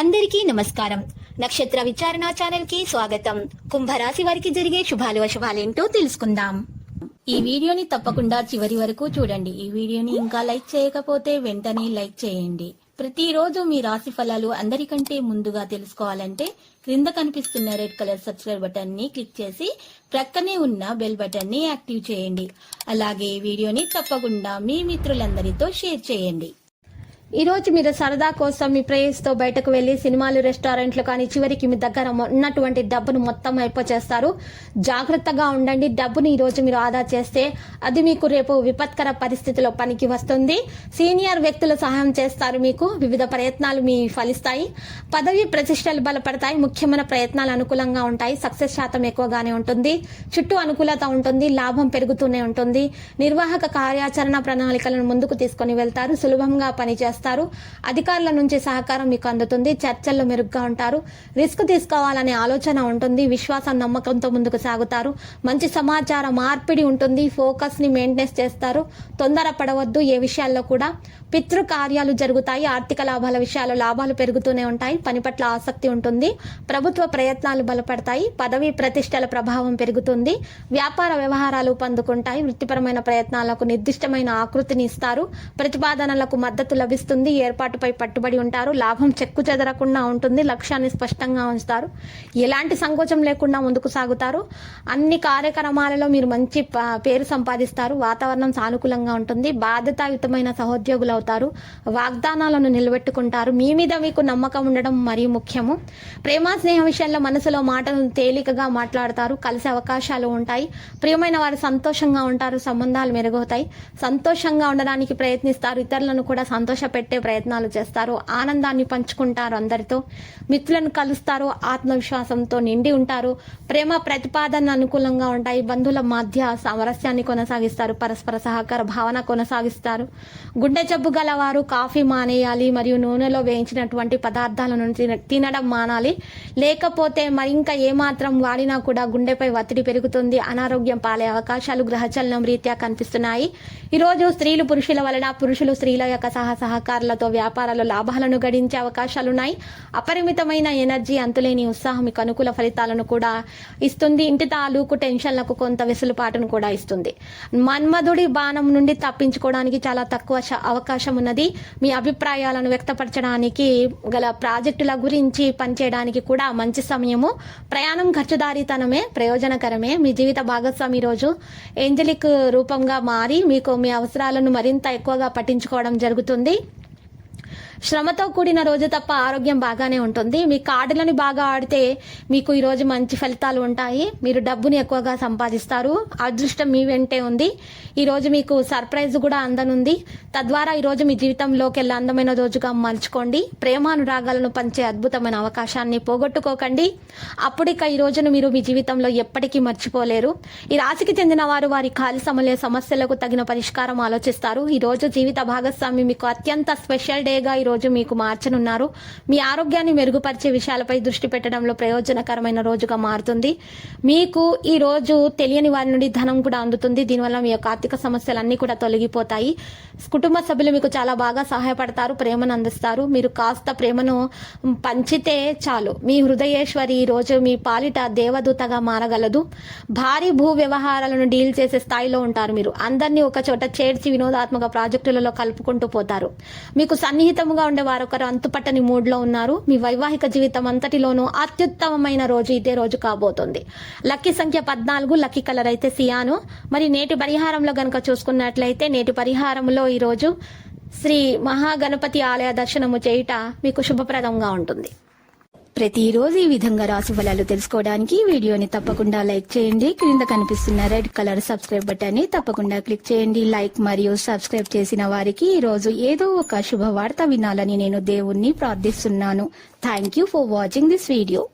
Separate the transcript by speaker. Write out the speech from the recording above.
Speaker 1: అందరికీ నమస్కారం. నక్షత్ర విచారణ ఛానల్ కి స్వాగతం. కుంభరాశి వారికి జరిగే శుభాలు అశుభాలేంటో తెలుసుకుందాం. ఈ వీడియోని తప్పకుండా చివరి వరకు చూడండి. ఈ వీడియోని ఇంకా లైక్ చేయకపోతే వెంటనే లైక్ చేయండి. ప్రతిరోజు మీ రాశి ఫలాలు అందరికంటే ముందుగా తెలుసుకోవాలంటే క్రింద కనిపిస్తున్న రెడ్ కలర్ సబ్స్క్రైబ్ బటన్ ని క్లిక్ చేసి ప్రక్కనే ఉన్న బెల్ బటన్ ని యాక్టివ్ చేయండి. అలాగే ఈ వీడియోని తప్పకుండా మీ మిత్రులందరితో షేర్ చేయండి. ఈ రోజు మీరు సరదా కోసం మీ ప్రేయస్ తో బయటకు వెళ్లి సినిమాలు, రెస్టారెంట్లు కానీ చివరికి మీ దగ్గర ఉన్నటువంటి డబ్బును మొత్తం అయిపోచేస్తారు. జాగ్రత్తగా ఉండండి. డబ్బుని ఈ రోజు మీరు ఆదా చేస్తే అది మీకు రేపు విపత్కర పరిస్థితిలో పనికి వస్తుంది. సీనియర్ వ్యక్తులు సహాయం చేస్తారు. మీకు వివిధ ప్రయత్నాలు మీ ఫలిస్తాయి. పదవి ప్రతిష్టలు బలపడతాయి. ముఖ్యమైన ప్రయత్నాలు అనుకూలంగా ఉంటాయి. సక్సెస్ శాతం ఎక్కువగానే ఉంటుంది. చుట్టూ అనుకూలత ఉంటుంది. లాభం పెరుగుతూనే ఉంటుంది. నిర్వాహక కార్యాచరణ ప్రణాళికలను ముందుకు తీసుకుని వెళ్తారు. సులభంగా పనిచేస్తారు. అధికారుల నుంచి సహకారం మీకు అందుతుంది. చర్చల్లో మెరుగ్గా ఉంటారు. రిస్క్ తీసుకోవాలనే ఆలోచన ఉంటుంది. విశ్వాసం, నమ్మకంతో ముందుకు సాగుతారు. మంచి సమాచార మార్పిడి ఉంటుంది. ఫోకస్ ని మెయింటైన్ చేస్తారు. తొందర పడవద్దు ఏ విషయాల్లో కూడా. పితృ కార్యాలు జరుగుతాయి. ఆర్థిక లాభాల విషయాల్లో లాభాలు పెరుగుతూనే ఉంటాయి. పని పట్ల ఆసక్తి ఉంటుంది. ప్రభుత్వ ప్రయత్నాలు బలపడతాయి. పదవి ప్రతిష్టల ప్రభావం పెరుగుతుంది. వ్యాపార వ్యవహారాలు పొందుకుంటాయి. వృత్తిపరమైన ప్రయత్నాలకు నిర్దిష్టమైన ఆకృతిని ఇస్తారు. ప్రతిపాదనలకు మద్దతు లభిస్తుంది. ఏర్పాటుపై పట్టుబడి ఉంటారు. లాభం చెక్కు చెదరకుండా ఉంటుంది. లక్ష్యాన్ని స్పష్టంగా ఉంచుతారు. ఎలాంటి సంకోచం లేకుండా ముందుకు సాగుతారు. అన్ని కార్యక్రమాలలో మీరు మంచి పేరు సంపాదిస్తారు. వాతావరణం సానుకూలంగా ఉంటుంది. బాధ్యతాయుతమైన సహోద్యోగులు అవుతారు. వాగ్దానాలను నిలబెట్టుకుంటారు. మీ మీద మీకు నమ్మకం ఉండడం మరీ ముఖ్యము. ప్రేమ, స్నేహం విషయంలో మనసులో మాటలను తేలికగా మాట్లాడతారు. కలిసే అవకాశాలు ఉంటాయి. ప్రియమైన వారు సంతోషంగా ఉంటారు. సంబంధాలు మెరుగవుతాయి. సంతోషంగా ఉండడానికి ప్రయత్నిస్తారు. ఇతరులను కూడా సంతోష పెట్టే ప్రయత్నాలు చేస్తారు. ఆనందాన్ని పంచుకుంటారు. అందరితో మిత్రులను కలుస్తారు. ఆత్మవిశ్వాసంతో నిండి ఉంటారు. ప్రేమ ప్రతిపాదన అనుకూలంగా ఉంటాయి. బంధువుల మధ్య సామరస్యాన్ని కొనసాగిస్తారు. పరస్పర సహకార భావన కొనసాగిస్తారు. గుండె జబ్బు గలవారు కాఫీ మానేయాలి మరియు నూనెలో వేయించినటువంటి పదార్థాలను తినడం మానాలి. లేకపోతే మరింకా ఏమాత్రం వాడినా కూడా గుండెపై ఒత్తిడి పెరుగుతుంది. అనారోగ్యం పాలే అవకాశాలు గ్రహచలనం రీత్యా కనిపిస్తున్నాయి. ఈరోజు స్త్రీలు పురుషుల వలన, పురుషులు స్త్రీల యొక్క సహకారాలతో వ్యాపారాలు లాభాలను గడించే అవకాశాలున్నాయి. అపరిమితమైన ఎనర్జీ, అంతులేని ఉత్సాహం మీకు అనుకూల ఫలితాలను కూడా ఇస్తుంది. ఇంటి తాలూకు టెన్షన్లకు కొంత వెసులుపాటును కూడా ఇస్తుంది. మన్మధుడి బాణం నుండి తప్పించుకోవడానికి చాలా తక్కువ అవకాశం ఉన్నది. మీ అభిప్రాయాలను వ్యక్తపరచడానికి గల ప్రాజెక్టుల గురించి పనిచేయడానికి కూడా మంచి సమయము. ప్రయాణం ఖర్చుదారీతనమే, ప్రయోజనకరమే. మీ జీవిత భాగస్వామి రోజు ఏంజలిక్ రూపంగా మారి మీకు మీ అవసరాలను మరింత ఎక్కువగా పట్టించుకోవడం జరుగుతుంది. శ్రమతో కూడిన రోజు తప్ప ఆరోగ్యం బాగానే ఉంటుంది. మీ కార్డులను బాగా ఆడితే మీకు ఈరోజు మంచి ఫలితాలు ఉంటాయి. మీరు డబ్బుని ఎక్కువగా సంపాదిస్తారు. అదృష్టం మీ వెంటే ఉంది. ఈరోజు మీకు సర్ప్రైజ్ కూడా అందనుంది. తద్వారా ఈరోజు మీ జీవితంలోకి వెళ్ళి అందమైన రోజుగా మలుచుకోండి. ప్రేమానురాగాలను పంచే అద్భుతమైన అవకాశాన్ని పోగొట్టుకోకండి. అప్పుడిక ఈ రోజును మీరు మీ జీవితంలో ఎప్పటికీ మర్చిపోలేరు. ఈ రాశికి చెందిన వారు వారి ఖాళీ సమస్యలకు తగిన పరిష్కారం ఆలోచిస్తారు. ఈ రోజు జీవిత భాగస్వామి మీకు అత్యంత స్పెషల్ డేగా రోజు మీకు మార్చనున్నారు. మీ ఆరోగ్యాన్ని మెరుగుపరిచే విషయాలపై దృష్టి పెట్టడంలో ప్రయోజనకరమైన రోజుగా మారుతుంది. మీకు ఈ రోజు తెలియని వారి నుండి ధనం కూడా అందుతుంది. దీనివల్ల మీ యొక్క ఆర్థిక సమస్యలన్నీ కూడా తొలగిపోతాయి. కుటుంబ సభ్యులు మీకు చాలా బాగా సహాయపడతారు. ప్రేమను అందిస్తారు. మీరు కాస్త ప్రేమను పంచితే చాలు. మీ హృదయేశ్వరి ఈ రోజు మీ పాలిట దేవదూతగా మారగలదు. భారీ భూ వ్యవహారాలను డీల్ చేసే స్థాయిలో ఉంటారు. మీరు అందరినీ ఒక చోట చేర్చి వినోదాత్మక ప్రాజెక్టులలో కలుపుకుంటూ పోతారు. మీకు సన్నిహితంగా ఉండే వారొకరు అంతుపట్టని మూడ్ లో ఉన్నారు. మీ వైవాహిక జీవితం అంతటిలోనూ అత్యుత్తమమైన రోజు ఇదే రోజు కాబోతుంది. లక్కీ సంఖ్య 14. లక్కీ కలర్ అయితే సియాను. మరి నేటి పరిహారంలో గనక చూసుకున్నట్లయితే నేటి పరిహారంలో ఈ రోజు శ్రీ మహాగణపతి ఆలయ దర్శనము చేయుట మీకు శుభప్రదంగా ఉంటుంది. ప్రతిరోజు ఈ విధంగా రాశి ఫలాలు తెలుసుకోవడానికి వీడియోని తప్పకుండా లైక్ చేయండి. క్రింద కనిపిస్తున్న రెడ్ కలర్ సబ్స్క్రైబ్ బటన్ ని తప్పకుండా క్లిక్ చేయండి. లైక్ మరియు సబ్స్క్రైబ్ చేసిన వారికి ఈ రోజు ఏదో ఒక శుభవార్త వినాలని నేను దేవుణ్ణి ప్రార్థిస్తున్నాను. Thank you for watching this video.